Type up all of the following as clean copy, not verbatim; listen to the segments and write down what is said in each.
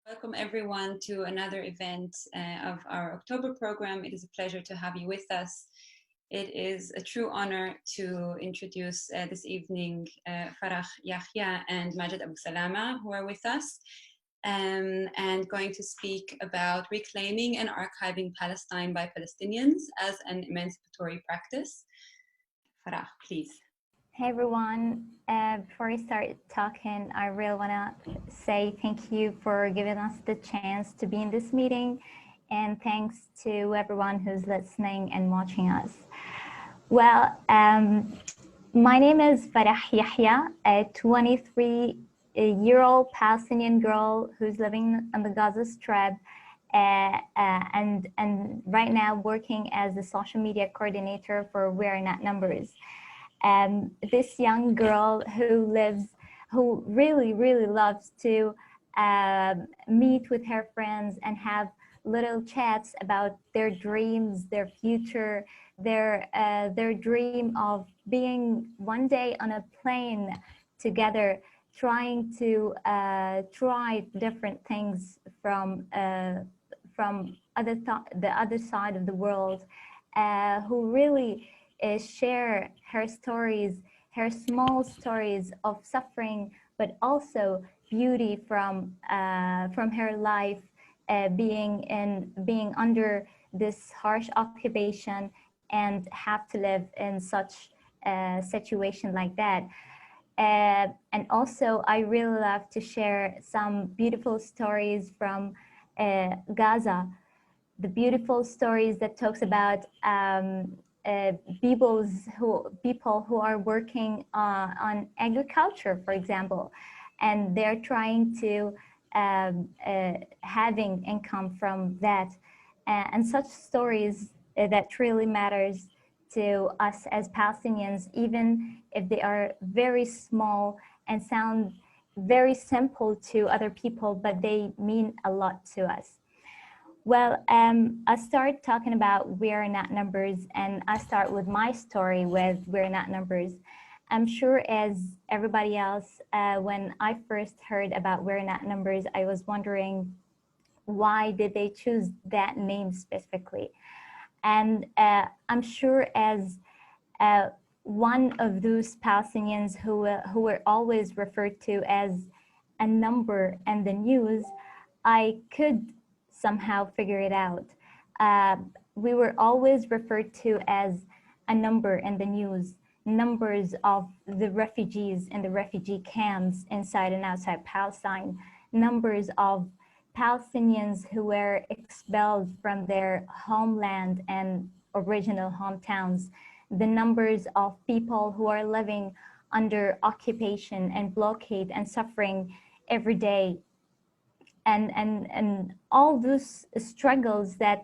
Welcome everyone to another event of our October program. It is a pleasure to have you with us. It is a true honor to introduce this evening Farah, Yahia and Majed Abusalama, who are with us and going to speak about reclaiming and archiving Palestine by Palestinians as an emancipatory practice. Farah, please. Hey everyone, before I start talking, I really want to say thank you for giving us the chance to be in this meeting, and thanks to everyone who's listening and watching us. Well, my name is Farah Yahia, a 23-year-old Palestinian girl who's living on the Gaza Strip and right now working as a social media coordinator for We're Not Numbers. This young girl who really loves to meet with her friends and have little chats about their dreams, their future, their dream of being one day on a plane together, trying to try different things from the other side of the world, who really share her stories, her small stories of suffering, but also beauty from her life, being under this harsh occupation and have to live in such a situation like that. And also, I really love to share some beautiful stories from Gaza, the beautiful stories that talks about people who are working on agriculture, for example, and they're trying to having income from that, and such stories that really matters to us as Palestinians, even if they are very small and sound very simple to other people, but they mean a lot to us. Well, I start talking about We're Not Numbers, and I start with my story with We're Not Numbers. I'm sure as everybody else, when I first heard about We're Not Numbers, I was wondering why did they choose that name specifically? And I'm sure as one of those Palestinians who were always referred to as a number in the news, I could somehow figure it out. We were always referred to as a number in the news, numbers of the refugees in the refugee camps inside and outside Palestine, numbers of Palestinians who were expelled from their homeland and original hometowns, the numbers of people who are living under occupation and blockade and suffering every day, and all those struggles that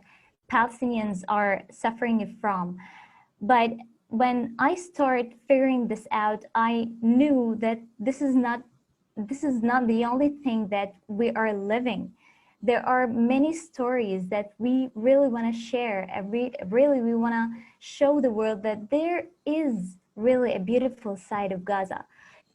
Palestinians are suffering from. But when I started figuring this out, I knew that this is not the only thing that we are living. There are many stories that we really want to share, and we want to show the world that there is really a beautiful side of Gaza.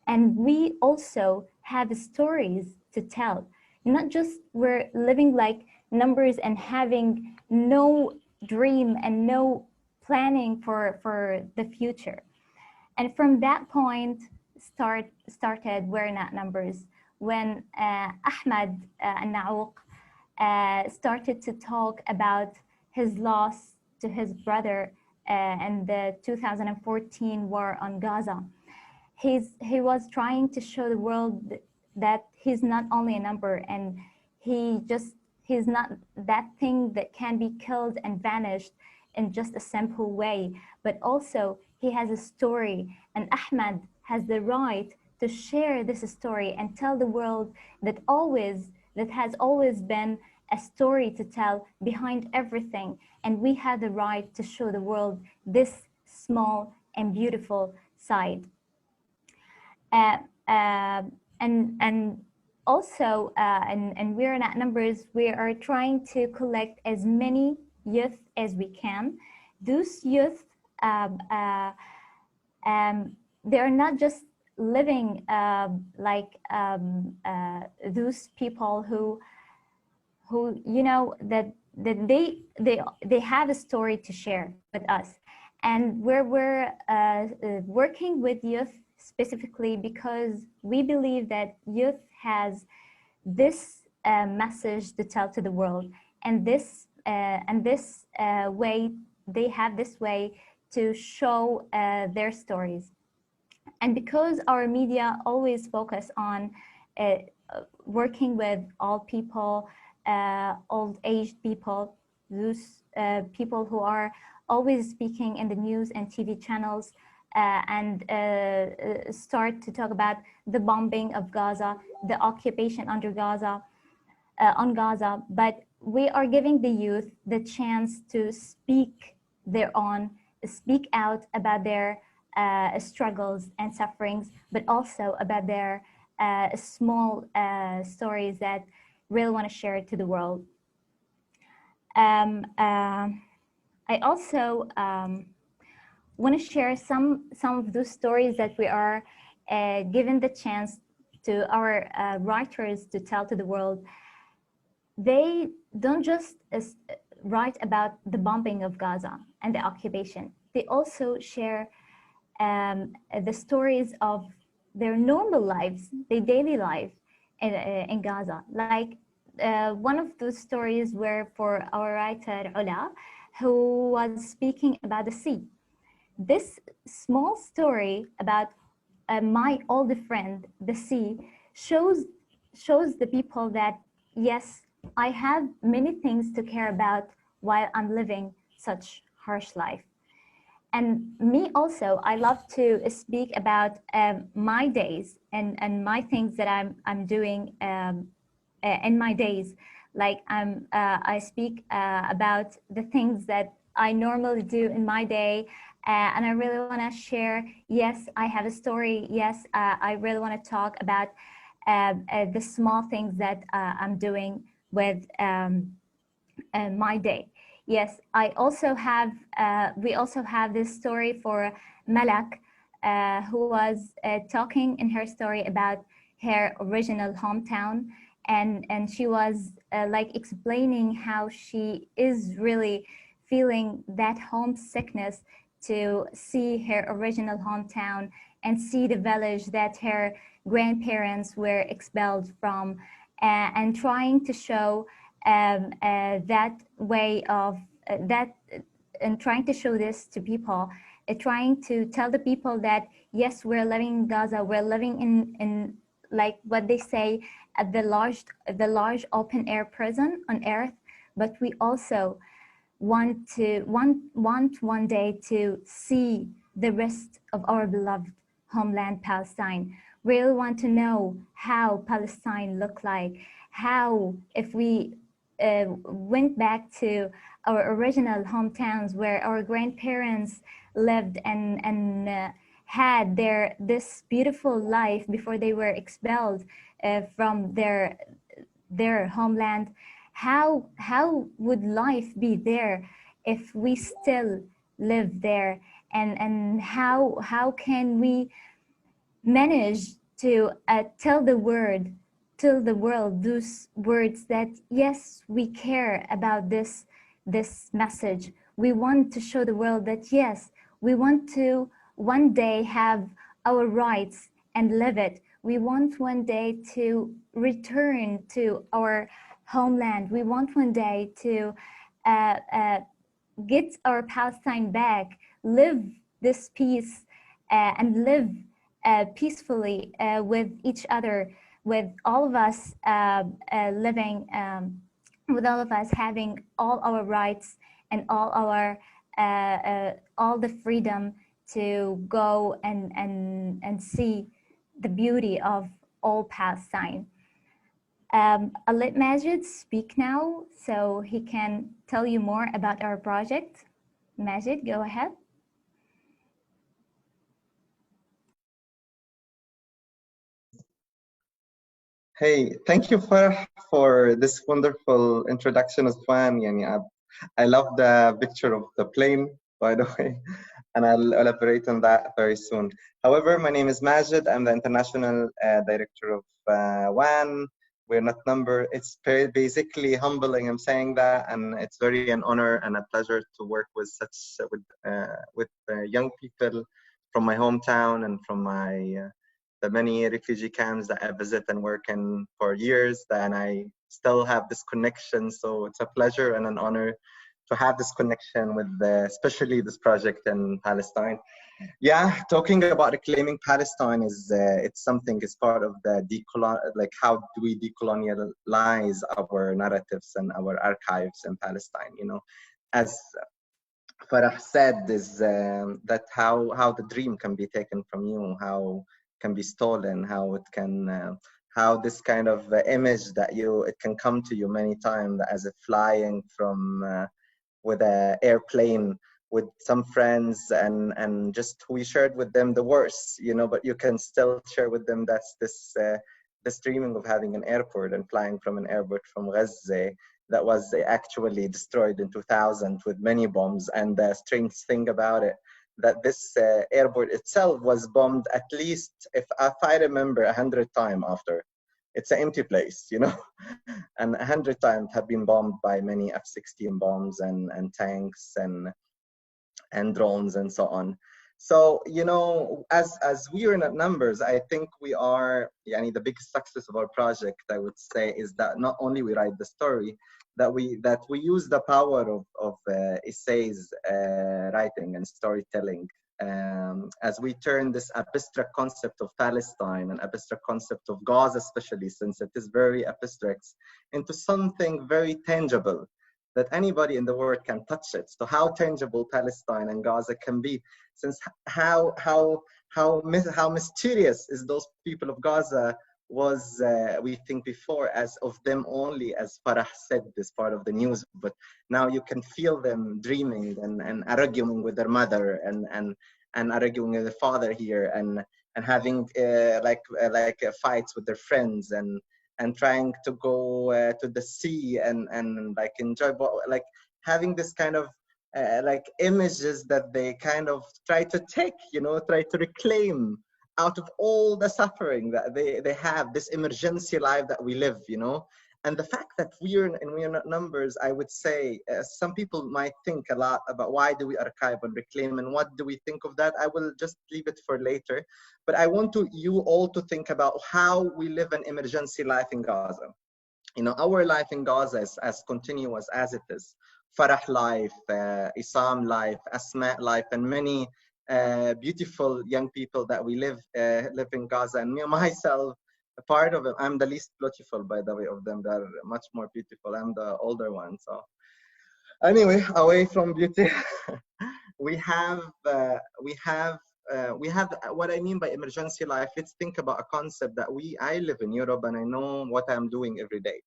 And we also have stories to tell. Not just we're living like numbers and having no dream and no planning for the future. And from that point started We're Not Numbers, when Ahmed Naouq started to talk about his loss to his brother in the 2014 war on Gaza. He was trying to show the world that he's not only a number, and he's not that thing that can be killed and vanished in just a simple way, but also he has a story, and Ahmed has the right to share this story and tell the world that has always been a story to tell behind everything, and we have the right to show the world this small and beautiful side. And also, and We're Not Numbers, we are trying to collect as many youth as we can. Those youth, they're not just living like those people who who that they have a story to share with us. And we're working with youth specifically because we believe that youth has this message to tell to the world, and this way, they have this way to show their stories. And because our media always focus on uh, working with all people, old aged people, those people who are always speaking in the news and TV channels, and start to talk about the bombing of Gaza, the occupation under Gaza, on Gaza, but we are giving the youth the chance to speak out about their struggles and sufferings, but also about their small stories that really want to share to the world. I also want to share some of those stories that we are given the chance to our writers to tell to the world. They don't just write about the bombing of Gaza and the occupation. They also share the stories of their normal lives, their daily life in Gaza. Like one of those stories were for our writer Ola, who was speaking about the sea. This small story about my old friend, the sea, shows the people that yes, I have many things to care about while I'm living such harsh life. And me also, I love to speak about my days and my things that I'm doing in my days. Like I speak about the things that I normally do in my day, and I really want to share. Yes, I have a story. Yes, I really want to talk about the small things that I'm doing with my day. Yes, I also have. We also have this story for Malak, who was talking in her story about her original hometown, and she was like explaining how she is really feeling that homesickness to see her original hometown and see the village that her grandparents were expelled from, and trying to show that way of that, and trying to show this to people, trying to tell the people that yes, we're living in Gaza, we're living in like what they say at the large open air prison on earth, but we also want one day to see the rest of our beloved homeland Palestine. Really want to know how Palestine look like, how if we went back to our original hometowns where our grandparents lived and had this beautiful life before they were expelled from their homeland. How would life be there if we still live there, and how can we manage to tell the world those words that yes, we care about this message. We want to show the world that yes, we want to one day have our rights and live it. We want one day to return to our homeland. We want one day to get our Palestine back, live this peace, and live peacefully with each other, with all of us living, with all of us having all our rights and all the freedom to go and see the beauty of all Palestine. I'll let Majed speak now so he can tell you more about our project. Majed, go ahead. Hey, thank you, Farah, for this wonderful introduction as well. I love the picture of the plane, by the way, and I'll elaborate on that very soon. However, my name is Majed. I'm the International Director of WAN, we're not number. It's basically humbling. I'm saying that, and it's very an honor and a pleasure to work with young people from my hometown and from my the many refugee camps that I visit and work in for years. And I still have this connection. So it's a pleasure and an honor to have this connection with especially this project in Palestine. Yeah, talking about reclaiming Palestine is it's something is part of the like how do we decolonialize our narratives and our archives in Palestine? You know, as Farah said, is that how the dream can be taken from you, how can be stolen, how it can. How this kind of image that it can come to you many times as if flying from with an airplane with some friends and just we shared with them the worst, you know, but you can still share with them that's this dreaming of having an airport and flying from an airport from Gaza that was actually destroyed in 2000 with many bombs. And the strange thing about it, that this airport itself was bombed at least, if I remember, 100 times after. It's an empty place, you know, and 100 times have been bombed by many F-16 bombs and tanks and drones and so on. So, you know, as we are in numbers, I think we are, the biggest success of our project, I would say, is that not only we write the story, that we use the power of essays, writing and storytelling, as we turn this abstract concept of Palestine and abstract concept of Gaza, especially since it is very abstract, into something very tangible that anybody in the world can touch it. So how tangible Palestine and Gaza can be, since how mysterious is those people of Gaza was, we think before, as of them only, as Farah said, this part of the news, but now you can feel them dreaming and arguing with their mother and arguing with their father here and having fights with their friends and trying to go to the sea and like enjoy, like having this kind of like images that they kind of try to take, you know, try to reclaim out of all the suffering that they have, this emergency life that we live, you know. And the fact that we are not numbers, I would say, some people might think a lot about why do we archive and reclaim and what do we think of that. I will just leave it for later. But I want you all to think about how we live an emergency life in Gaza. You know, our life in Gaza is as continuous as it is. Farah life, Isam life, Asma life, and many beautiful young people that we live in Gaza. And me myself, a part of it, I'm the least beautiful, by the way, of them. They're much more beautiful. I'm the older one. So anyway, away from beauty, we have what I mean by emergency life. Let's think about a concept that I live in Europe and I know what I'm doing every day.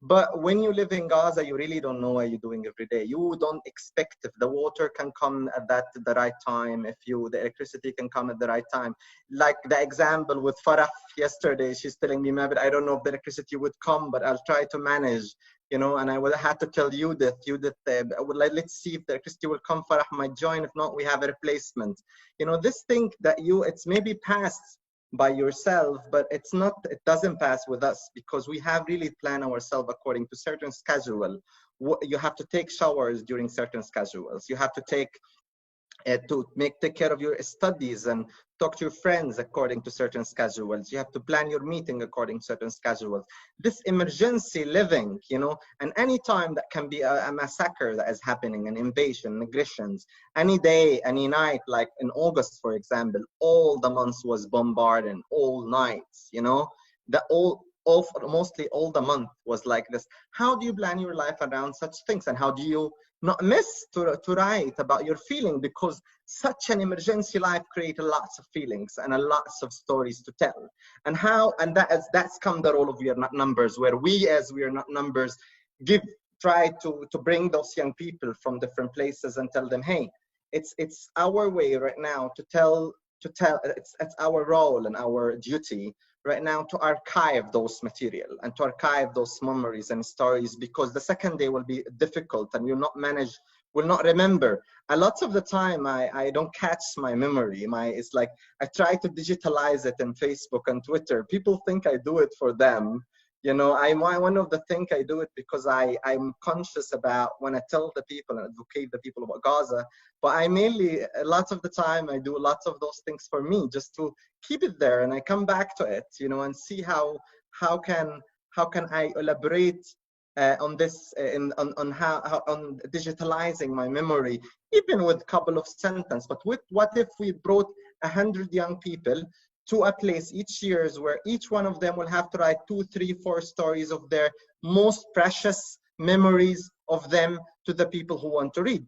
But when you live in Gaza, you really don't know what you're doing every day. You don't expect if the water can come at the right time, if the electricity can come at the right time. Like the example with Farah yesterday, she's telling me, maybe I don't know if the electricity would come, but I'll try to manage, you know, and I would have to tell Judith, let's see if the electricity will come, Farah might join. If not, we have a replacement. You know, this thing that it's maybe past by yourself, but it doesn't pass with us because we have really planned ourselves according to certain schedule. You have to take showers during certain schedules. You have to take care of your studies and talk to your friends according to certain schedules. You have to plan your meeting according to certain schedules. This emergency living, you know, and any time that can be a massacre that is happening, an invasion, aggressions, any day, any night, like in August, for example, all the months was bombarded, all nights, you know, mostly all the month was like this. How do you plan your life around such things? And how do you not miss to write about your feeling? Because such an emergency life creates lots of feelings and lots of stories to tell. And that's come the role of We Are Not Numbers, where we, as We Are Not Numbers, try to bring those young people from different places and tell them, hey, it's our way right now to tell it's our role and our duty right now to archive those material and to archive those memories and stories, because the second day will be difficult and will not remember. A lot of the time I don't catch my memory. It's like I try to digitalize it in Facebook and Twitter. People think I do it for them, You know, one of the things I do it because I'm conscious about when I tell the people and advocate the people about Gaza, but I mainly, lots of the time, I do lots of those things for me, just to keep it there, and I come back to it, you know, and see how can I elaborate on this, on how on digitalizing my memory, even with a couple of sentences. But what if we brought 100 young people to a place each year where each one of them will have to write 2, 3, 4 stories of their most precious memories of them to the people who want to read.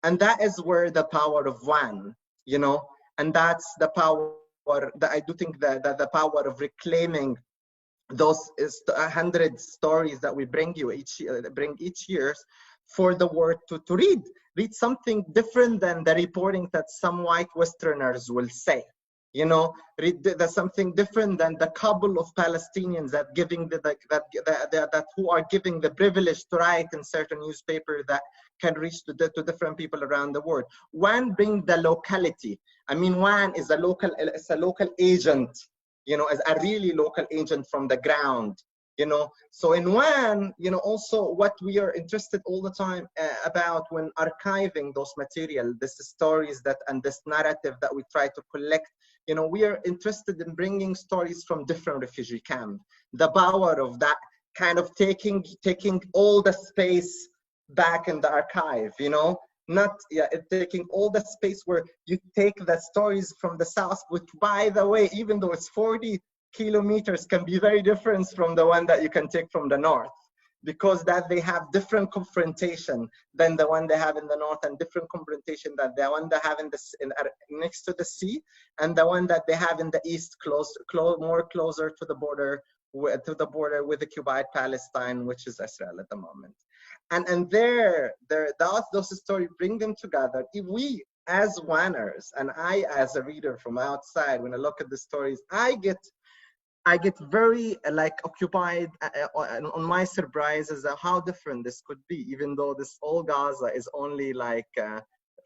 And that is where the power of one, you know, and that's the power that I do think that the power of reclaiming those 100 stories that we bring each year for the world to read something different than the reporting that some white Westerners will say. You know, there's something different than the couple of Palestinians that who are giving the privilege to write in certain newspaper that can reach to different people around the world. One bring the locality. I mean, one is a local agent, you know, as a really local agent from the ground. You know, so in one, you know, also what we are interested all the time about when archiving those material, this stories that and this narrative that we try to collect, you know, we are interested in bringing stories from different refugee camps. The power of that kind of taking all the space back in the archive, you know, not taking all the space where you take the stories from the south, which by the way, even though it's 40 kilometers, can be very different from the one that you can take from the north, because that they have different confrontation than the one they have in the north, and different confrontation than the one they have next to the sea, and the one that they have in the east, more closer to the border with occupied Palestine, which is Israel at the moment. And those stories bring them together. If we as wanners, and I as a reader from outside, when I look at the stories, I get very like occupied on my surprises of how different this could be, even though this all Gaza is only like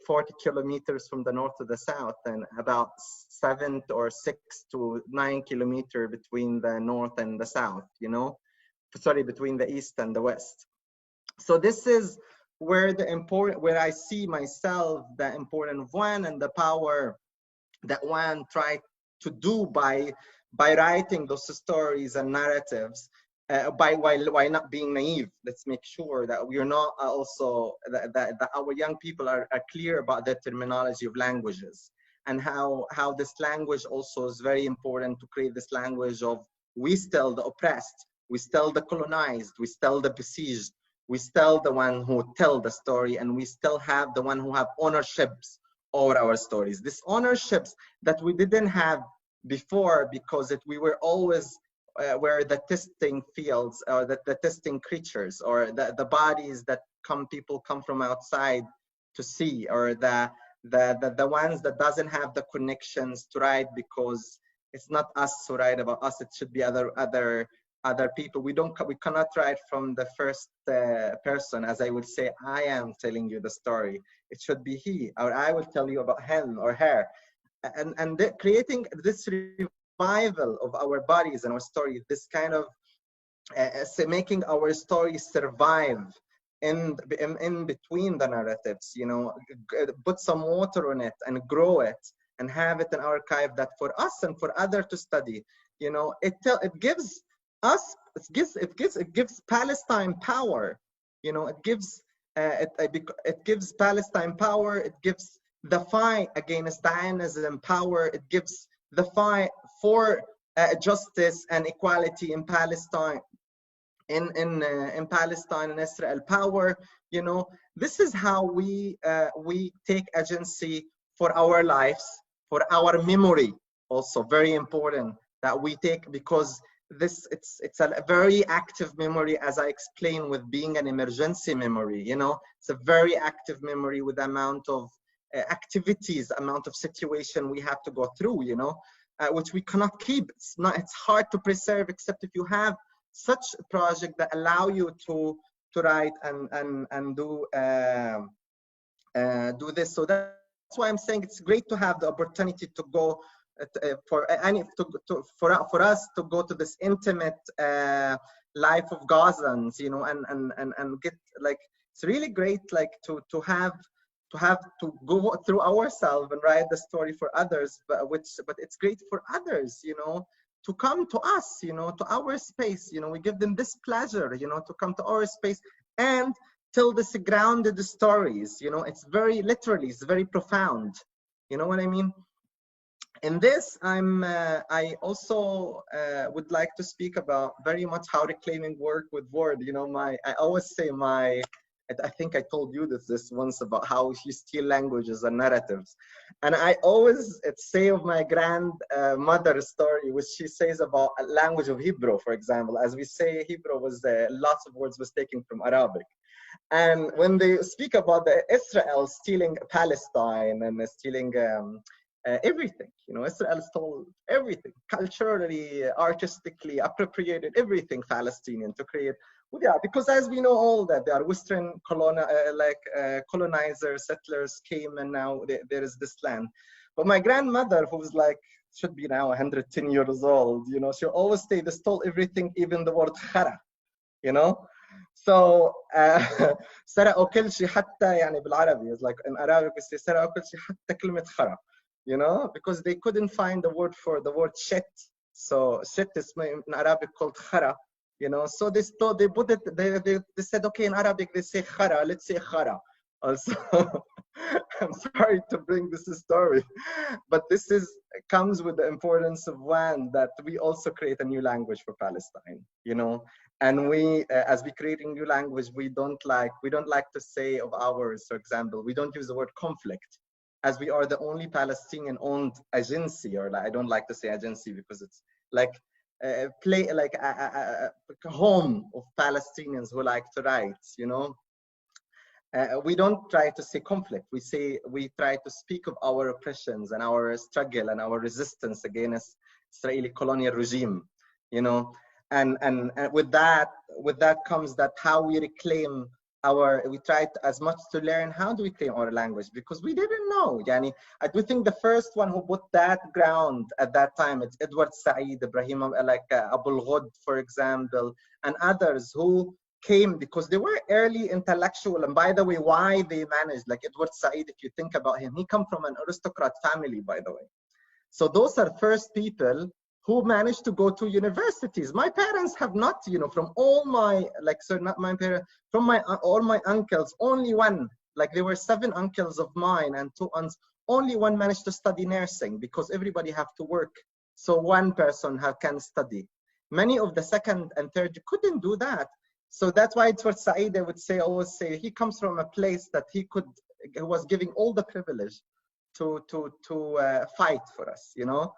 40 kilometers from the north to the south, and about 7 or 6 to 9 kilometers between the north and the south, you know, sorry, between the east and the west. So this is where where I see myself, the importance of one and the power that one tried to do by writing those stories and narratives, while not being naive. Let's make sure that we are not also that our young people are clear about the terminology of languages, and how this language also is very important to create this language of we still the oppressed, we still the colonized, we still the besieged, we still the one who tell the story, and we still have the one who have ownerships over our stories. These ownerships that we didn't have before, because we were always were the testing fields, or the testing creatures, or the bodies that people come from outside to see, or the ones that doesn't have the connections to write, because it's not us who write about us, it should be other people. We cannot write from the first person, as I would say, I am telling you the story. It should be he, or I will tell you about him or her. And creating this revival of our bodies and our stories, this kind of making our stories survive in between the narratives, you know, put some water on it and grow it and have it in archive, that for us and for others to study, you know, it gives Palestine power, you know, it gives Palestine power, it gives the fight against Zionism power, it gives the fight for justice and equality in Palestine, in Palestine and Israel power. You know, this is how we take agency for our lives, for our memory, also very important that we take, because it's a very active memory, as I explained, with being an emergency memory. You know, it's a very active memory with amount of activities, amount of situation we have to go through, you know, which we cannot keep. It's hard to preserve, except if you have such a project that allow you to write and do this. So that's why I'm saying it's great to have the opportunity to go for us to go to this intimate life of Gazans, you know, and get like, it's really great, like to go through ourselves and write the story for others, but it's great for others, you know, to come to us, you know, to our space, you know, we give them this pleasure, you know, to come to our space and tell this grounded stories, you know, it's very literally, it's very profound, you know what I mean? In this, I also would like to speak about very much how reclaiming work with word. You know, I always say I think I told you this once about how you steal languages and narratives, and I always say of my grandmother's story, which she says about a language of Hebrew, for example. As we say, Hebrew was lots of words was taken from Arabic. And when they speak about Israel stealing Palestine and stealing everything, you know, Israel stole everything, culturally, artistically, appropriated everything Palestinian to create. Well, yeah, because as we know all that there are Western colonizers, settlers came, and now there is this land. But my grandmother, who was like, should be now 110 years old, you know, she always say they stole everything, even the word khara, you know. So سرقوا كل شيء حتى يعني بالعربي, it's like in Arabic we say سرقوا كل شيء حتى كلمة خرا, you know, because they couldn't find the word for the word shit. So shit is in Arabic called khara, you know. So they put it, they said, okay, in Arabic they say khara, let's say khara also. I'm sorry to bring this story, but this comes with the importance of one, that we also create a new language for Palestine, you know. And we, as we create a new language, we don't like to say of ours, for example, we don't use the word conflict, as we are the only Palestinian-owned agency, or I don't like to say agency because it's like a home of Palestinians who like to write, you know. We don't try to say conflict. We try to speak of our oppressions and our struggle and our resistance against Israeli colonial regime, you know. And with that comes that how we reclaim we tried as much to learn how do we claim our language, because we didn't know. Yani, I do think the first one who put that ground at that time, it's Edward Said, Ibrahim, like Abul Ghud, for example, and others who came because they were early intellectual. And by the way, why they managed, like Edward Said, if you think about him, he come from an aristocrat family, by the way. So those are first people who managed to go to universities. My parents have not, you know, from all my, not my parents, from all my uncles, only one, like there were 7 uncles of mine and 2 aunts, only one managed to study nursing, because everybody have to work. So one person can study. Many of the second and third couldn't do that. So that's why it's what Saeed would always say, he comes from a place that he was giving all the privilege to fight for us, you know.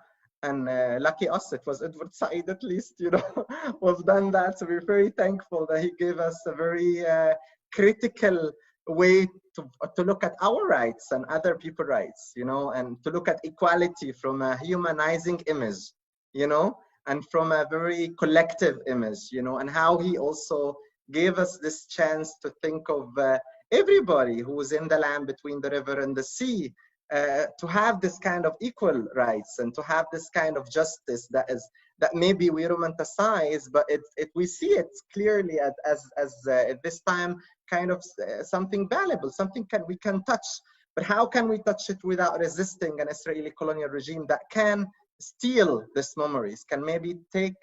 And lucky us, it was Edward Said at least, you know, was done that. So we're very thankful that he gave us a very critical way to look at our rights and other people's rights, you know, and to look at equality from a humanizing image, you know, and from a very collective image, you know, and how he also gave us this chance to think of everybody who was in the land between the river and the sea, to have this kind of equal rights and to have this kind of justice that maybe we romanticize, but we see it clearly as at this time kind of something valuable, something we can touch. But how can we touch it without resisting an Israeli colonial regime that can steal these memories, can maybe take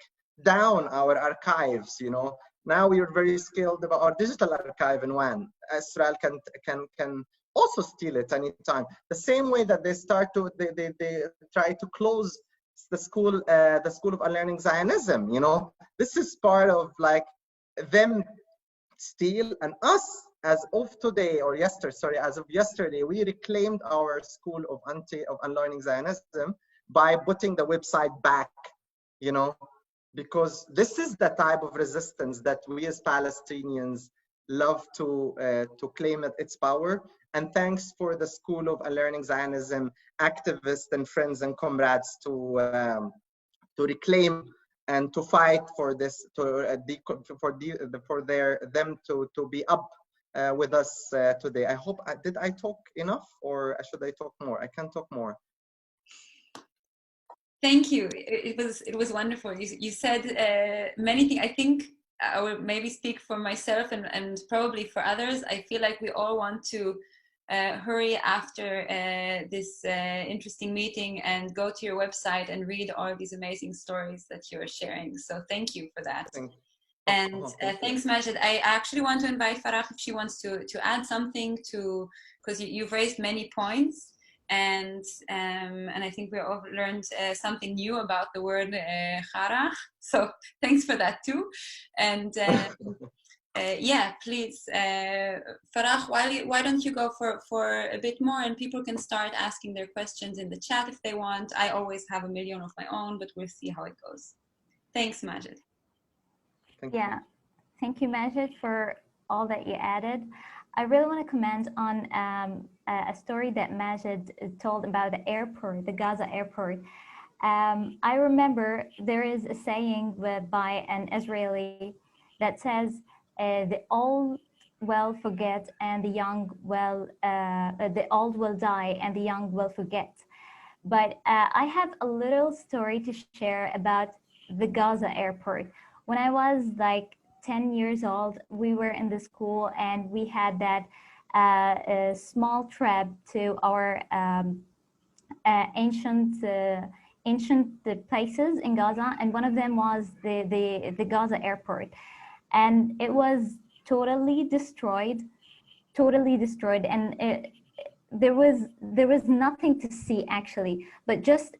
down our archives, you know? Now we are very skilled about our digital archive in WAN. Israel can also steal it anytime. The same way that they try to close the school of unlearning Zionism, you know? This is part of like them steal, and us as of today or yesterday, sorry, as of yesterday, we reclaimed our school of unlearning Zionism by putting the website back, you know, because this is the type of resistance that we as Palestinians love to claim its power. And thanks for the School of Unlearning Zionism activists and friends and comrades to reclaim and to fight for this, them to be up with us today. I hope, did I talk enough, or should I talk more? I can talk more. Thank you. It was wonderful. You said many things. I think I will maybe speak for myself and probably for others. I feel like we all want to hurry after this interesting meeting and go to your website and read all these amazing stories that you're sharing. So thank you for that. And thanks, Majed. I actually want to invite Farah if she wants to add something to, because you've raised many points, and I think we all learned something new about the word Farah. So thanks for that too. And yeah, please, Farah, why don't you go for a bit more, and people can start asking their questions in the chat if they want. I always have a million of my own, but we'll see how it goes. Thanks, Majed. Yeah, thank you, Majed, for all that you added. I really want to comment on a story that Majed told about the airport, the Gaza airport. I remember there is a saying by an Israeli that says, the old will forget and the young will, the old will die and the young will forget. But I have a little story to share about the Gaza airport. When I was like 10 years old, we were in the school and we had that a small trip to our ancient places in Gaza, and one of them was the Gaza airport, and it was totally destroyed, and there was nothing to see actually, but just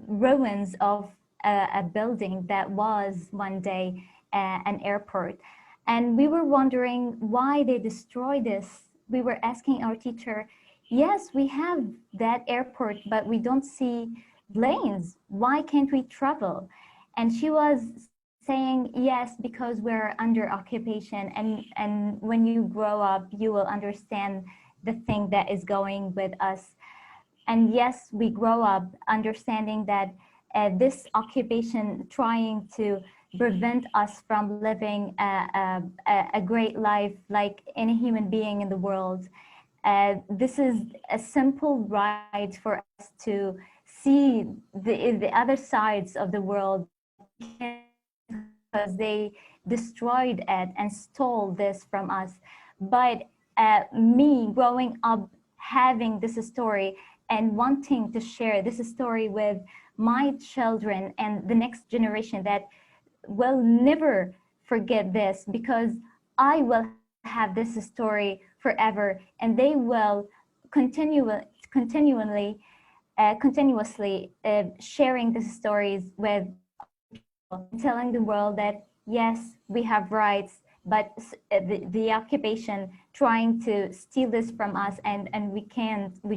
ruins of a building that was one day an airport. And we were wondering why they destroyed this. We were asking our teacher, yes, we have that airport, but we don't see planes. Why can't we travel? And she was saying, yes, because we're under occupation, and when you grow up, you will understand the thing that is going with us. And yes, we grow up understanding that this occupation trying to prevent us from living a great life like any human being in the world. This is a simple right for us to see the other sides of the world, because they destroyed it and stole this from us. But me growing up having this story and wanting to share this story with my children and the next generation that will never forget this, because I will have this story forever, and they will continuously sharing these stories with people, telling the world that yes, we have rights, but the occupation trying to steal this from us, and we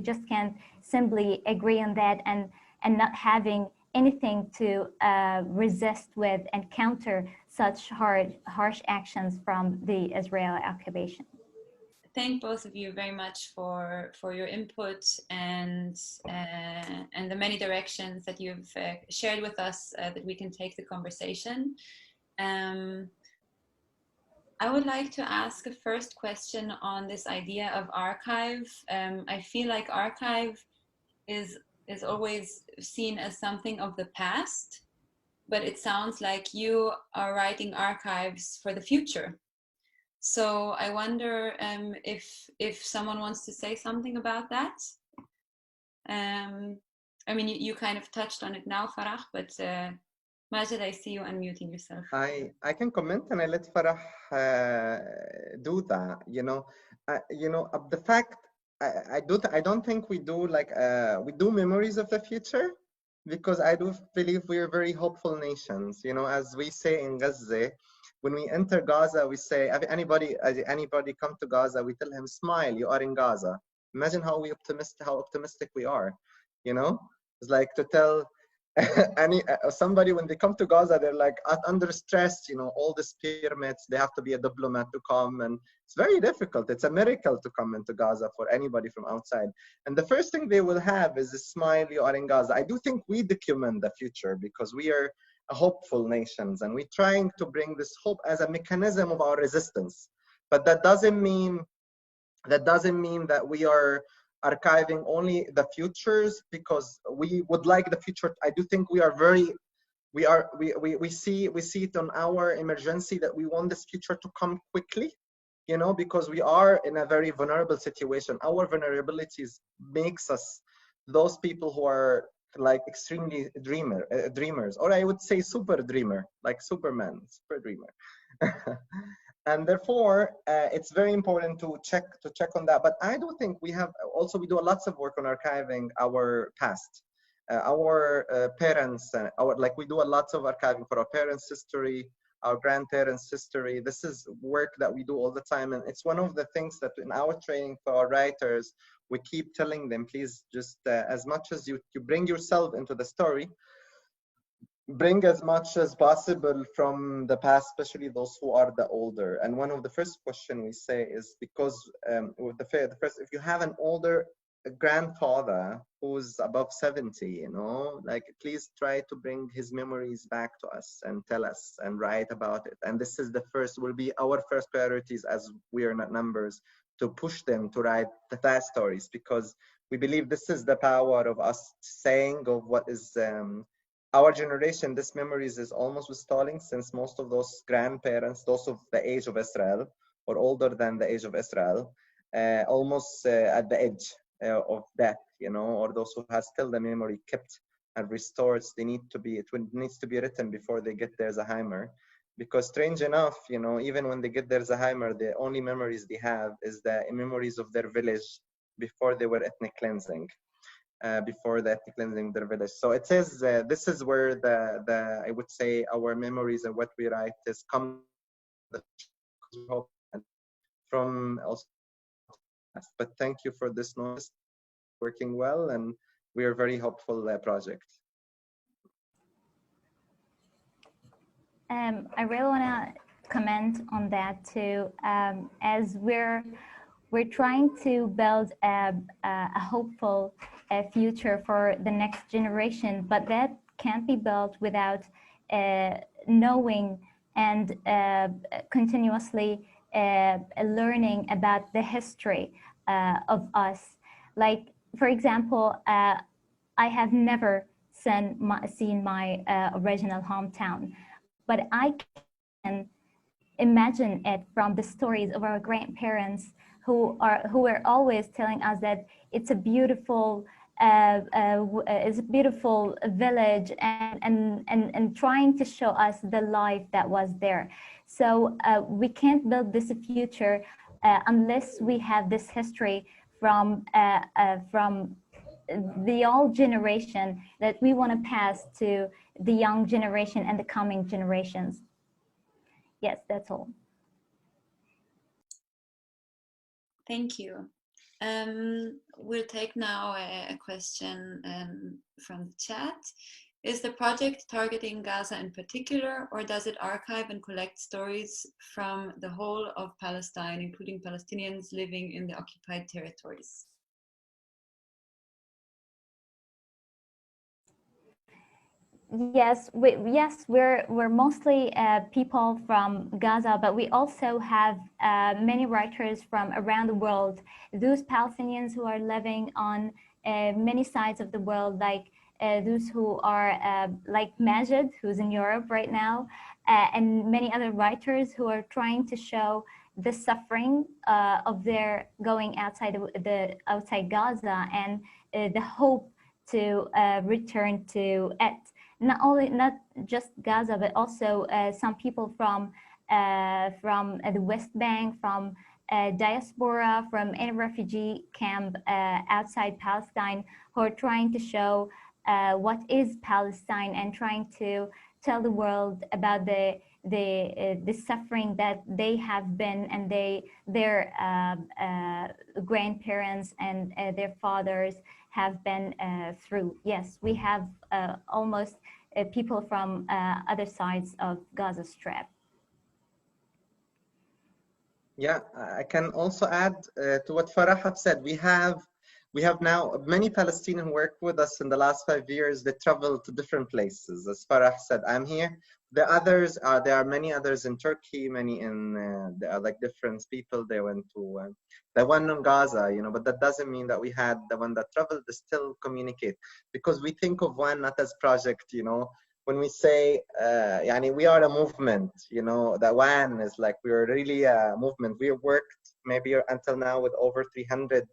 just can't simply agree on that, and not having anything to resist with and counter such harsh actions from the Israeli occupation. Thank both of you very much for your input and the many directions that you've shared with us that we can take the conversation. I would like to ask a first question on this idea of archive. I feel like archive is always seen as something of the past, but it sounds like you are writing archives for the future. So I wonder if someone wants to say something about that. I mean, you kind of touched on it now, Farah, but Majed, I see you unmuting yourself. I can comment, and I let Farah do that. The fact I don't think we do we do memories of the future, because I do believe we are very hopeful nations. As we say in Gaza, when we enter Gaza, we say anybody come to Gaza, we tell him, smile, you are in Gaza. Imagine how optimistic we are. It's like to tell somebody when they come to Gaza, they're like under stress, all these pyramids, they have to be a diplomat to come, and it's very difficult. It's a miracle to come into Gaza for anybody from outside. And the first thing they will have is a smile, you are in Gaza. I do think we document the future because we are a hopeful nations, and we're trying to bring this hope as a mechanism of our resistance. But that doesn't mean that we are archiving only the futures because we would like the future. I do think we are very, we see it on our emergency that we want this future to come quickly, you know, because we are in a very vulnerable situation. Our vulnerabilities makes us those people who are like extremely dreamers, or I would say super dreamer, like Superman, super dreamer. And therefore, it's very important to check on that. But I do think we do lots of work on archiving our past, our parents, we do a lot of archiving for our parents' history, our grandparents' history. This is work that we do all the time, and it's one of the things that in our training for our writers, we keep telling them, please just as much as you bring yourself into the story, bring as much as possible from the past, especially those who are the older. And one of the first question we say is because with the first, if you have an older grandfather who's above 70, you know, like please try to bring his memories back to us and tell us and write about it. And this is will be our first priorities as we are not numbers, to push them to write the past stories, because we believe this is the power of us saying of what is our generation. This memories is almost stalling, since most of those grandparents, those of the age of Israel or older than the age of Israel, almost at the edge of death, you know, or those who have still the memory kept and restored. They need to be, needs to be written before they get their Alzheimer, because strange enough, you know, even when they get their Alzheimer, the only memories they have is the memories of their village before they were ethnic cleansing. Before the ethnic cleansing their village. So it says this is where the I would say our memories and what we write is come from also. But thank you for this notice, working well, and we are very hopeful project. I really want to comment on that too. As we're trying to build a hopeful future for the next generation, but that can't be built without knowing and continuously learning about the history of us. Like, for example, I have never seen my original hometown, but I can imagine it from the stories of our grandparents who were always telling us that it's a beautiful village, and trying to show us the life that was there. So we can't build this future unless we have this history from the old generation that we want to pass to the young generation and the coming generations. Yes, that's all. Thank you. We'll take now a question from the chat. Is the project targeting Gaza in particular, or does it archive and collect stories from the whole of Palestine, including Palestinians living in the occupied territories? Yes, we're mostly people from Gaza, but we also have many writers from around the world. Those Palestinians who are living on many sides of the world, like those who are like Majed, who's in Europe right now, and many other writers who are trying to show the suffering of their going outside outside Gaza, and the hope to return to it. Not just Gaza, but also some people from the West Bank, from diaspora, from any refugee camp outside Palestine, who are trying to show what is Palestine and trying to tell the world about the suffering that they have been, and their grandparents and their fathers have been through. Yes, we have almost people from other sides of Gaza Strip. Yeah, I can also add to what Farah have said. We have we have now many Palestinians who work with us in the last 5 years. They travel to different places. As Farah said, I'm here. The others are, there are many others in Turkey, many in, there are like different people. They went to, the one in Gaza, you know, but that doesn't mean that we had the one that traveled to still communicate, because we think of one not as project, you know. When we say, yani we are a movement, you know, the one is like, we're really a movement. We worked maybe until now with over 300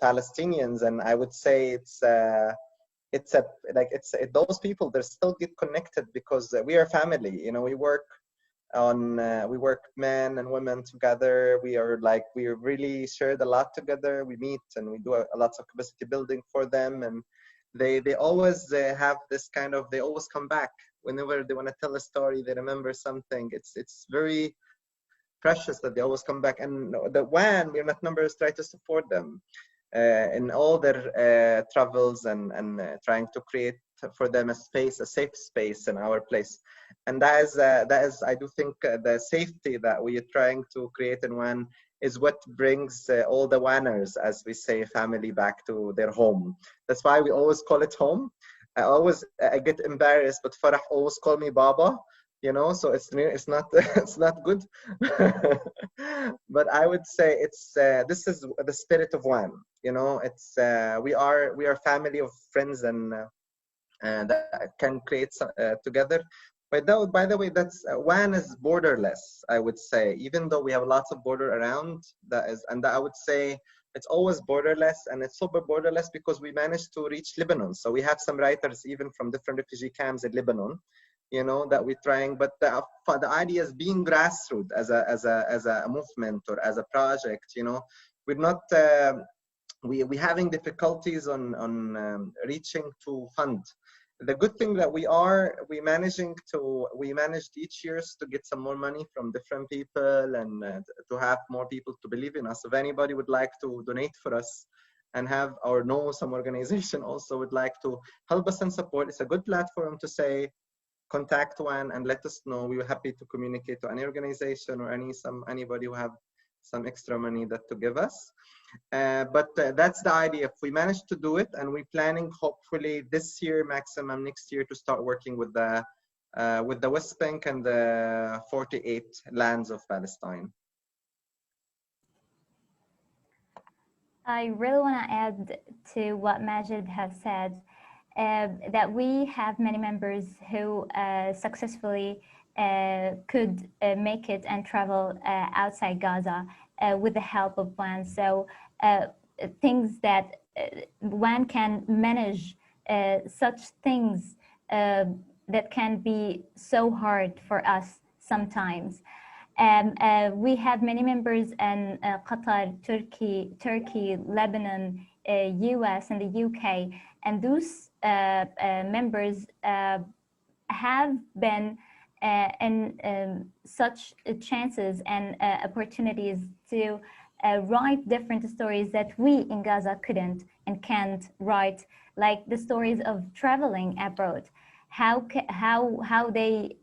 Palestinians, and I would say it's a like those people, they still get connected because we are family. You know, we work on we work men and women together. We are like, we really shared a lot together. We meet and we do a lot of capacity building for them, and they always have this kind of, they always come back whenever they want to tell a story. They remember something. It's very precious that they always come back. And the one, we're not numbers, try to support them in all their travels, and trying to create for them a space, a safe space in our place. And that is I do think the safety that we are trying to create in one is what brings all the Wanners, as we say, family back to their home. That's why we always call it home. I get embarrassed, but Farah always call me Baba, you know, so it's not it's not good. But I would say it's this is the spirit of one, you know. It's we are family of friends, and that can create together. But by the way, that's one is borderless, I would say, even though we have lots of border around, that is, and that I would say it's always borderless. And it's super borderless because we managed to reach Lebanon. So we have some writers even from different refugee camps in Lebanon, you know, that we're trying. But the idea is being grassroots as a movement or as a project, you know. We're not we having difficulties on reaching to fund. The good thing that we managed each year to get some more money from different people, and to have more people to believe in us. If anybody would like to donate for us and have, or know some organization also would like to help us and support, it's a good platform to say, contact one and let us know. We were happy to communicate to any organization or anybody who have some extra money that to give us. But that's the idea. If we manage to do it, and we're planning hopefully this year, maximum next year, to start working with the West Bank and the 48 lands of Palestine. I really want to add to what Majed has said, that we have many members who successfully could make it and travel outside Gaza with the help of WAN. So things that WAN can manage, such things that can be so hard for us sometimes. We have many members in Qatar, Turkey, Lebanon, US, and the UK, and those members have been in such chances and opportunities to write different stories that we in Gaza couldn't and can't write, like the stories of traveling abroad, how they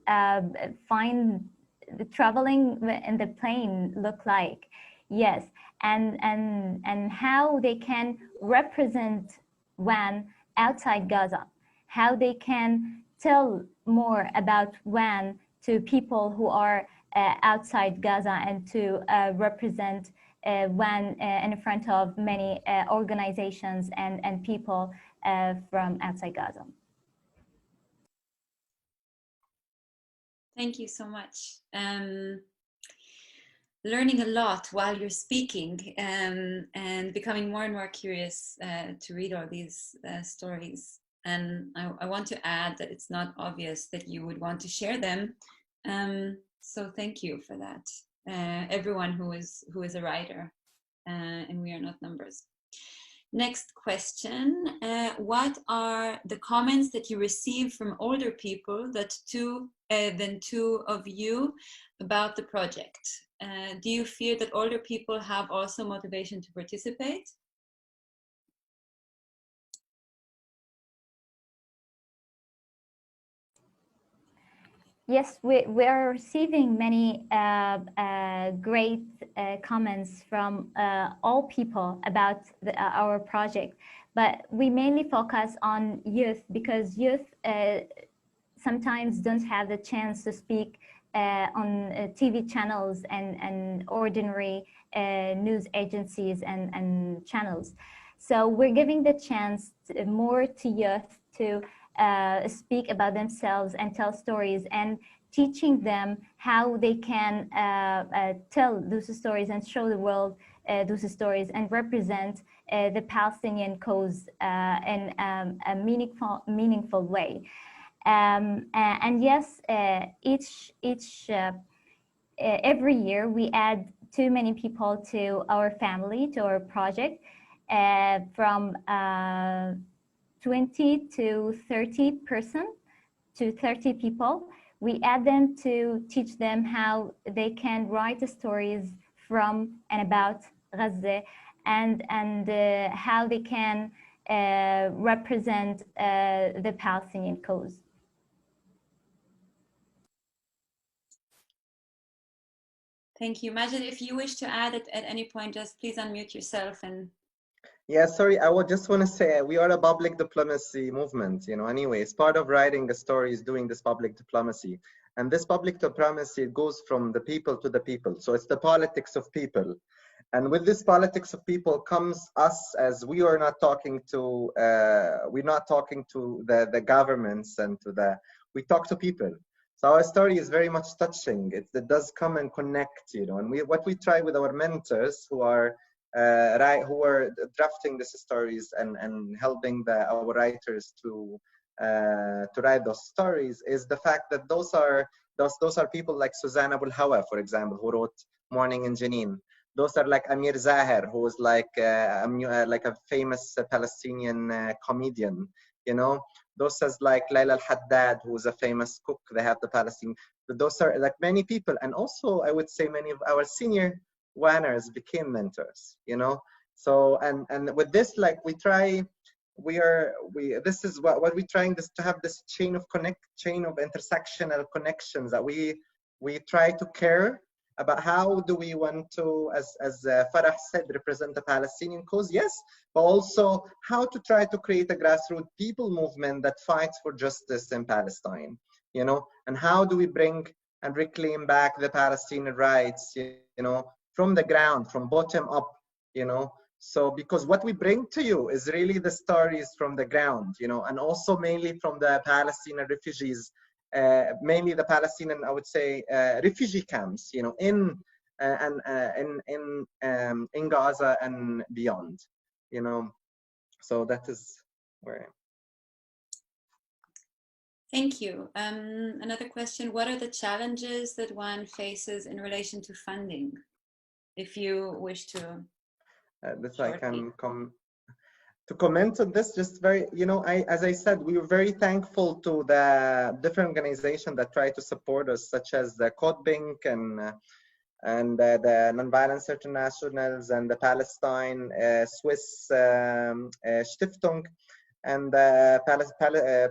find the traveling in the plane look like, yes, and how they can represent WAN outside Gaza, how they can tell more about WAN to people who are outside Gaza, and to represent WAN in front of many organizations and people from outside Gaza. Thank you so much. Learning a lot while you're speaking, and becoming more and more curious to read all these stories. And I want to add that it's not obvious that you would want to share them. So thank you for that. Everyone who is a writer, and we are not numbers. Next question. What are the comments that you receive from older people than two of you about the project? Do you feel that older people have also motivation to participate? Yes, we are receiving many great comments from all people about our project, but we mainly focus on youth because youth sometimes don't have the chance to speak on TV channels and ordinary news agencies and channels. So we're giving the chance more to youth to speak about themselves and tell stories, and teaching them how they can tell those stories and show the world those stories and represent the Palestinian cause in a meaningful way. And yes, every year we add too many people to our family, to our project, from 20 to 30 people. We add them to teach them how they can write stories from and about Gaza, and how they can represent the Palestinian cause. Thank you. Majed, if you wish to add it at any point, just please unmute yourself. And Yeah, sorry, I would just want to say we are a public diplomacy movement, you know, anyway. It's part of writing a story is doing this public diplomacy. And this public diplomacy goes from the people to the people. So it's the politics of people. And with this politics of people comes us, as we are not talking to, we're not talking to the governments and to the, we talk to people. So our story is very much touching. It does come and connect, you know, and what we try with our mentors who are drafting these stories and helping our writers to write those stories is the fact that those are people like Suzanne Abul Hawa, for example, who wrote Morning in Jenin. Those are like Amir Zaher, who is like a famous Palestinian comedian, you know. Those are like Layla al-Haddad, who is a famous cook. They have the Palestinian. Those are like many people, and also I would say many of our senior wanners became mentors, you know. So and with this, like this is what we're trying this to have this chain of intersectional connections that we try to care about. How do we want to, as Farah said, represent the Palestinian cause? Yes, but also how to try to create a grassroots people movement that fights for justice in Palestine, you know, and how do we bring and reclaim back the Palestinian rights, you know, from the ground, from bottom up, you know. So because what we bring to you is really the stories from the ground, you know, and also mainly from the Palestinian refugees, mainly the Palestinian, I would say, refugee camps, you know, in Gaza and beyond, you know. So that is where. thank you. Another question: what are the challenges that one faces in relation to funding? If you wish to. This I can comment on this, just very, you know, as I said, we were very thankful to the different organizations that try to support us, such as the Codebink and the Nonviolence Internationals and the Palestine Swiss Stiftung and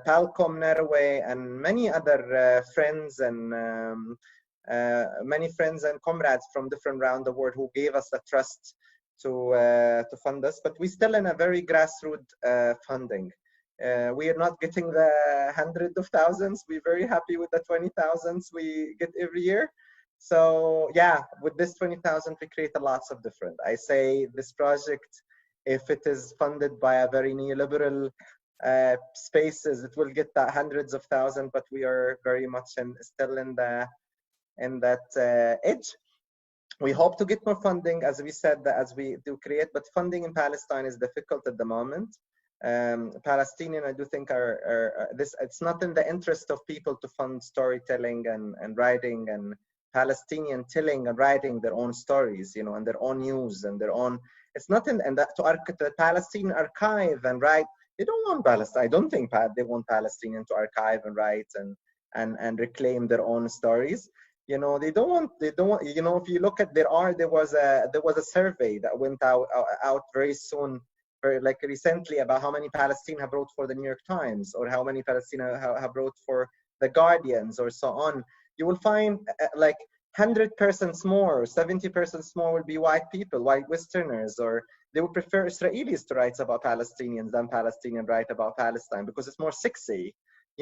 Palcom Norway and many other friends and many friends and comrades from different around the world who gave us the trust to fund us. But we're still in a very grassroots funding. We are not getting the hundreds of thousands. We're very happy with the 20,000 we get every year. So yeah, with this 20,000, we create lots of different. I say this project, if it is funded by a very neoliberal spaces, it will get the hundreds of thousands, but we are very much still in that edge. We hope to get more funding, as we said, as we do create, but funding in Palestine is difficult at the moment. Palestinian, I do think it's not in the interest of people to fund storytelling and writing, and Palestinian telling and writing their own stories, you know, and their own news and their own. It's not in and that to Palestinian archive and write. They don't want Palestine. I don't think they want Palestinian to archive and write and reclaim their own stories. You know, they don't want, you know, if you look at, there was a survey that went out very soon, like recently, about how many Palestinians have wrote for the New York Times, or how many Palestinians have wrote for the Guardians or so on, you will find like 100% more, 70% more will be white people, white Westerners, or they would prefer Israelis to write about Palestinians than Palestinians write about Palestine because it's more sexy,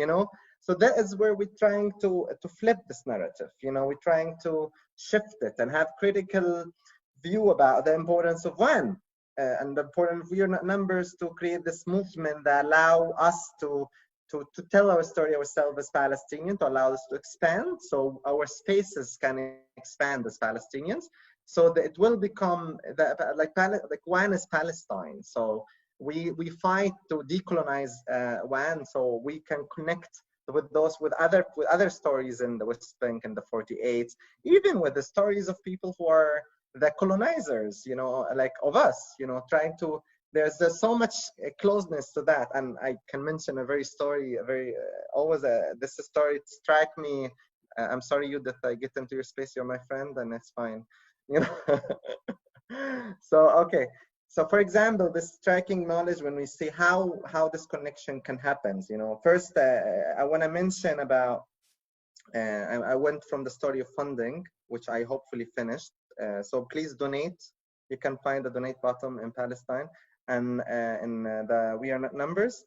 you know? So that is where we're trying to flip this narrative, you know, we're trying to shift it and have critical view about the importance of one and the importance of we are not numbers to create this movement that allow us to tell our story ourselves as Palestinians, to allow us to expand, so our spaces can expand as Palestinians, so that it will become like one is Palestine. So we fight to decolonize one, so we can connect with other stories in the West Bank in the 48, even with the stories of people who are the colonizers, you know, like of us, you know, trying to. There's so much closeness to that, and I can mention a this story struck me. I'm sorry you that I get into your space. You're my friend, and it's fine, you know. So okay. So for example, this striking knowledge when we see how this connection can happen. You know, first I want to mention about. I went from the story of funding, which I hopefully finished. So please donate. You can find the donate button in Palestine. And in the We Are Not Numbers,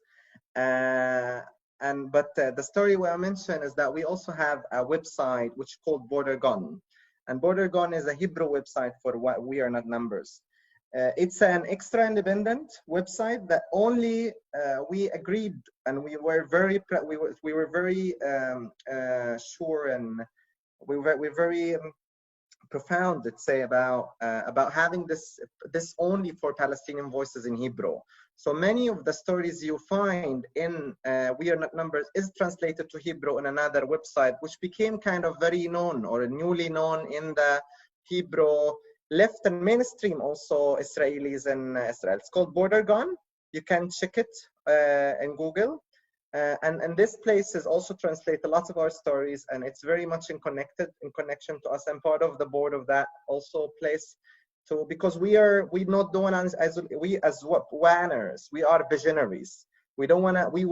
but the story we mentioned is that we also have a website which is called Border Gone, and Border Gone is a Hebrew website for what We Are Not Numbers. It's an extra independent website that only we agreed, and we were very sure, and we're very profound, let's say, about having this only for Palestinian voices in Hebrew. So many of the stories you find in We Are Not Numbers is translated to Hebrew in another website, which became kind of very known or newly known in the Hebrew left and mainstream, also Israelis in Israel. It's called Border Gone. You can check it in Google. And this place is also translate a lot of our stories, and it's very much in connection to us. I'm part of the board of that also place, because we not doing as planners. We are visionaries. We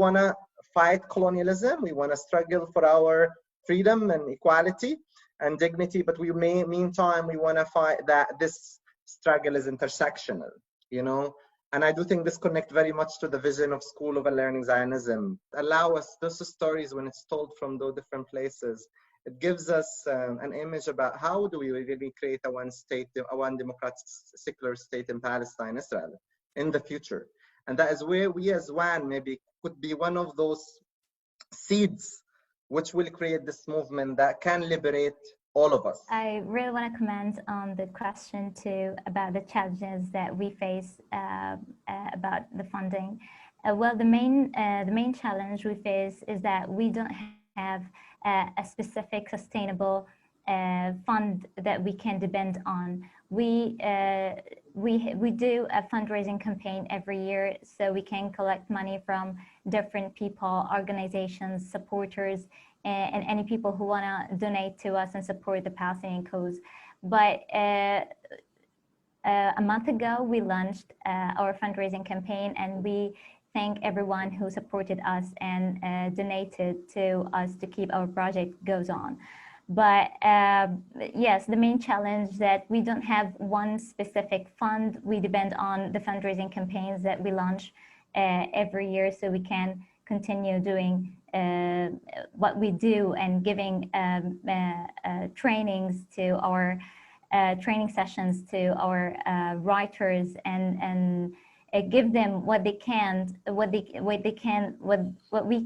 wanna fight colonialism. We wanna struggle for our freedom and equality and dignity. But meantime we wanna fight that this struggle is intersectional, you know. And I do think this connects very much to the vision of School of Learning Zionism. Allow us those stories when it's told from those different places. It gives us an image about how do we really create a one democratic secular state in Palestine, Israel, in the future. And that is where we as one maybe could be one of those seeds which will create this movement that can liberate all of us. I really want to comment on the question too about the challenges that we face about the funding. Well, the main challenge we face is that we don't have a specific sustainable fund that we can depend on. We do a fundraising campaign every year, so we can collect money from different people, organizations, supporters, and any people who want to donate to us and support the Palestinian cause. But a month ago, we launched our fundraising campaign, and we thank everyone who supported us and donated to us to keep our project goes on. But yes, the main challenge that we don't have one specific fund. We depend on the fundraising campaigns that we launch every year, so we can continue doing what we do and giving trainings to our training sessions to our writers and give them what we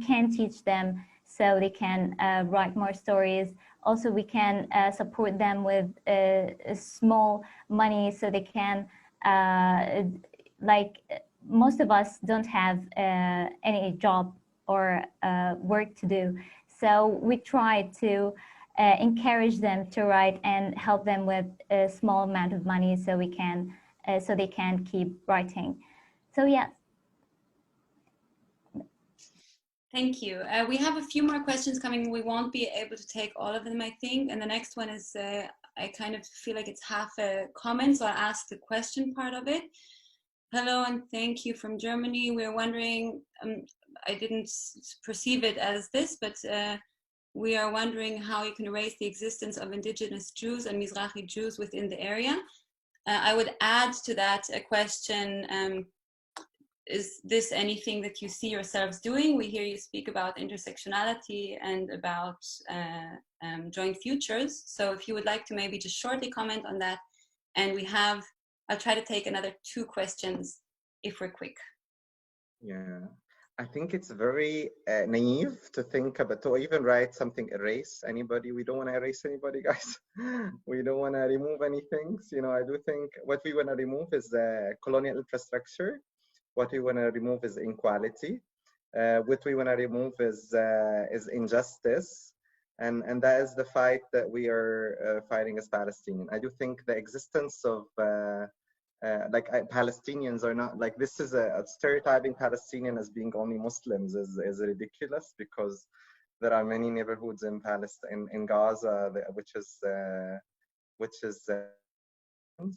can teach them, so they can write more stories. Also, we can support them with small money, so they can like most of us don't have any job or work to do, so we try to encourage them to write and help them with a small amount of money, so we can so they can keep writing. So yeah. Thank you. We have a few more questions coming. We won't be able to take all of them, I think. And the next one is, I kind of feel like it's half a comment, so I'll ask the question part of it. Hello and thank you from Germany. We're wondering, I didn't perceive it as this, but we are wondering how you can erase the existence of indigenous Jews and Mizrahi Jews within the area. I would add to that a question, is this anything that you see yourselves doing? We hear you speak about intersectionality and about joint futures. So if you would like to maybe just shortly comment on that, and I'll try to take another 2 questions if we're quick. Yeah, I think it's very naive to think about, to even write something, erase anybody. We don't want to erase anybody, guys. We don't want to remove anything. You know, I do think what we want to remove is the colonial infrastructure. What we want to remove is inequality. What we want to remove is injustice. And that is the fight that we are fighting as Palestinians. I do think the existence of Palestinians are not, like, this is a stereotyping Palestinian as being only Muslims is ridiculous, because there are many neighborhoods in Palestine, in Gaza, which is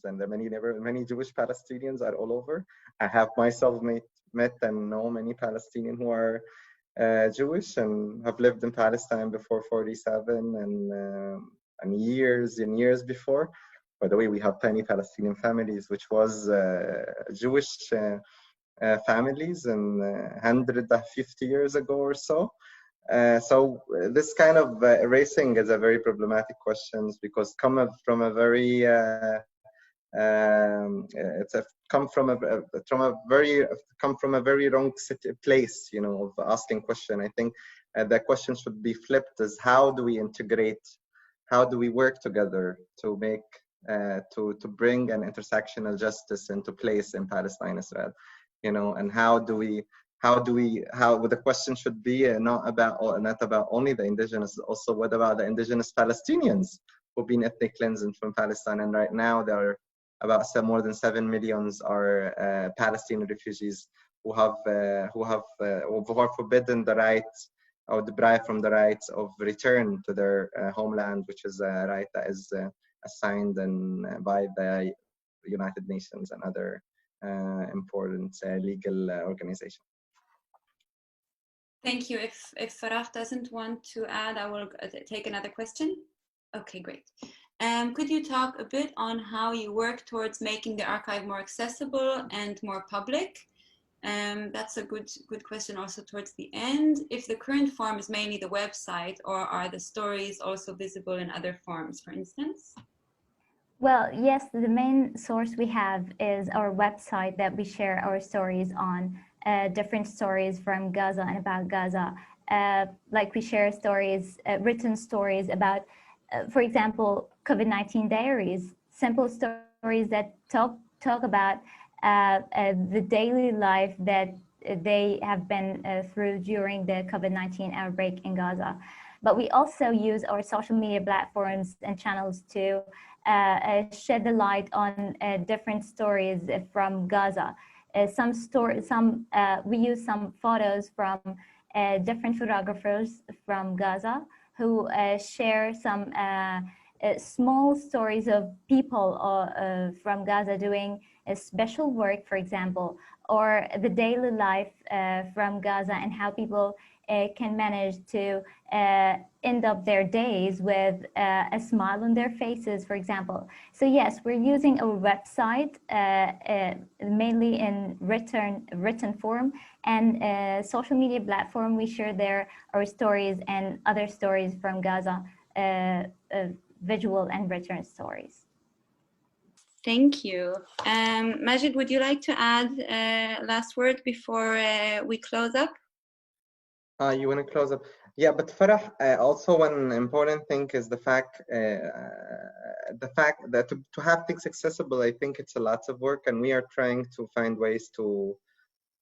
and there are many Jewish Palestinians are all over. I have myself met and know many Palestinians who are Jewish and have lived in Palestine before 47 and years before. By the way, we have tiny Palestinian families, which was Jewish families and 150 years ago or so. So this kind of erasing is a very problematic question, because come from a very come from a very wrong place, you know, of asking question. I think the question should be flipped: as how do we integrate? How do we work together to make to bring an intersectional justice into place in Palestine, Israel? You know, and how the question should be not about only the indigenous, also what about the indigenous Palestinians who've been ethnic cleansed from Palestine, and right now there are about more than 7 million are Palestinian refugees who are forbidden the rights or deprived from the rights of return to their homeland, which is a right that is assigned by the United Nations and other important legal organizations. Thank you. If Farah doesn't want to add, I will take another question. Okay, great. Could you talk a bit on how you work towards making the archive more accessible and more public? That's a good question also towards the end. If the current form is mainly the website, or are the stories also visible in other forms, for instance? Well, yes, the main source we have is our website that we share our stories on, different stories from Gaza and about Gaza. Like we share stories, written stories about, for example, COVID-19 diaries, simple stories that talk about the daily life that they have been through during the COVID-19 outbreak in Gaza. But we also use our social media platforms and channels to shed the light on different stories from Gaza. We use some photos from different photographers from Gaza who share some small stories of people from Gaza doing a special work, for example, or the daily life from Gaza, and how people can manage to end up their days with a smile on their faces, for example. So yes, we're using our website mainly in written form, and social media platform. We share there our stories and other stories from Gaza, visual and written stories. Thank you. Majed, would you like to add last word before we close up? You want to close up? Yeah, but Farah, also one important thing is the fact that to have things accessible, I think it's a lot of work, and we are trying to find ways to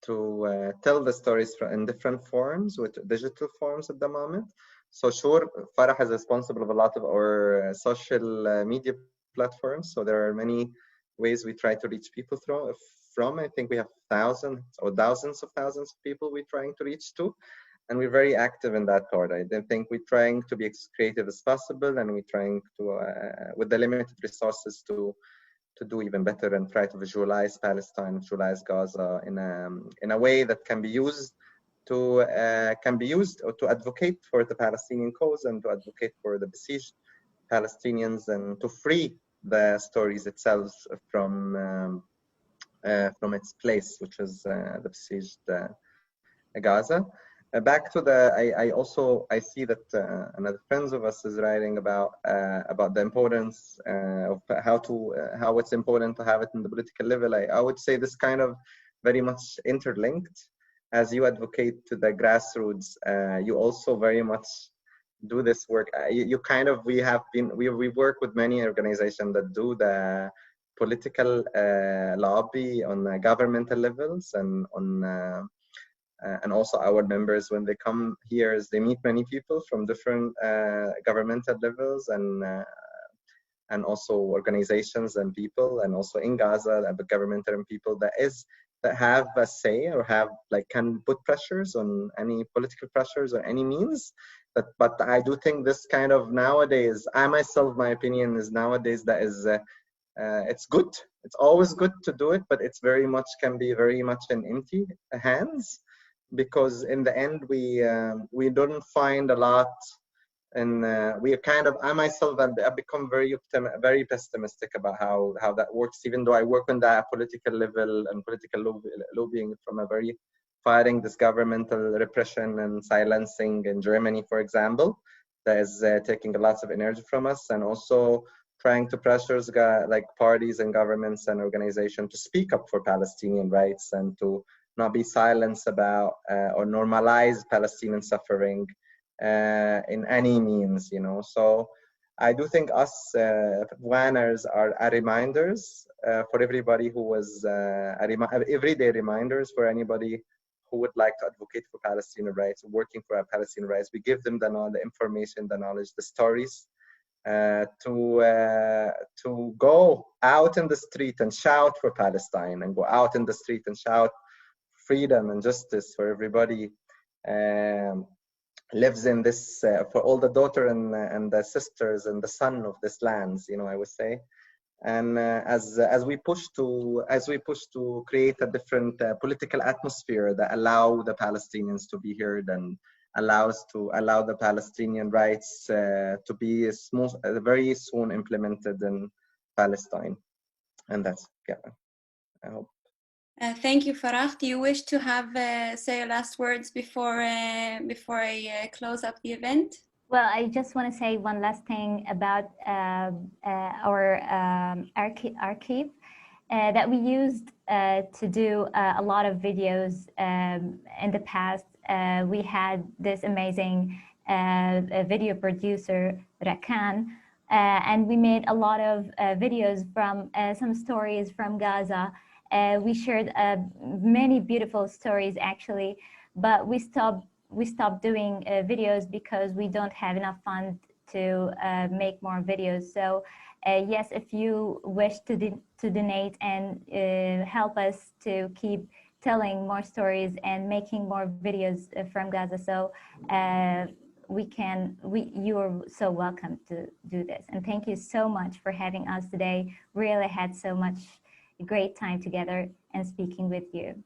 tell the stories in different forms, with digital forms at the moment. So sure, Farah is responsible of a lot of our social media platforms. So there are many ways we try to reach people from. I think we have thousands or thousands of people we're trying to reach to. And we're very active in that part. I think we're trying to be as creative as possible, and we're trying to, with the limited resources, to do even better and try to visualize Palestine, visualize Gaza in a way that can be used can be used or to advocate for the Palestinian cause and to advocate for the besieged Palestinians and to free the stories itself from its place, which is the besieged Gaza. Back to the, I see that another friends of us is writing about the importance of how it's important to have it in the political level. I would say this kind of very much interlinked. As you advocate to the grassroots, you also very much do this work. We work with many organizations that do the political lobby on governmental levels and on and also our members when they come here is they meet many people from different governmental levels and also organizations and people, and also in Gaza governmental and people that have a say or can put pressures on any political pressures or any means. But I do think this kind of nowadays, my opinion is nowadays that is it's good. It's always good to do it, but it's can be very much in empty hands, because in the end we don't find a lot. And we I myself have become very pessimistic about how that works, even though I work on that political level and political lobbying from a very fighting this governmental repression and silencing in Germany, for example, that is taking lots of energy from us, and also trying to pressure parties and governments and organizations to speak up for Palestinian rights and to not be silenced about or normalize Palestinian suffering in any means, So I do think us planners are reminders for everybody who was everyday reminders for anybody who would like to advocate for Palestinian rights, working for Palestinian rights. We give them the information, the knowledge, the stories to go out in the street and shout for Palestine, and go out in the street and shout freedom and justice for everybody lives in this, for all the daughter and the sisters and the son of this lands, I would say. And as we push to create a different political atmosphere that allow the Palestinians to be heard and allow the Palestinian rights to be very soon implemented in Palestine. And that's, I hope. Thank you, Farah. Do you wish to say your last words before I close up the event? Well, I just want to say one last thing about our archive that we used to do a lot of videos in the past. We had this amazing video producer, Rakan, and we made a lot of videos from some stories from Gaza. We shared many beautiful stories actually, but we stopped doing videos because we don't have enough funds to make more videos. So yes, if you wish to donate and help us to keep telling more stories and making more videos from Gaza, so you are so welcome to do this. And thank you so much for having us today. Really had so much great time together and speaking with you.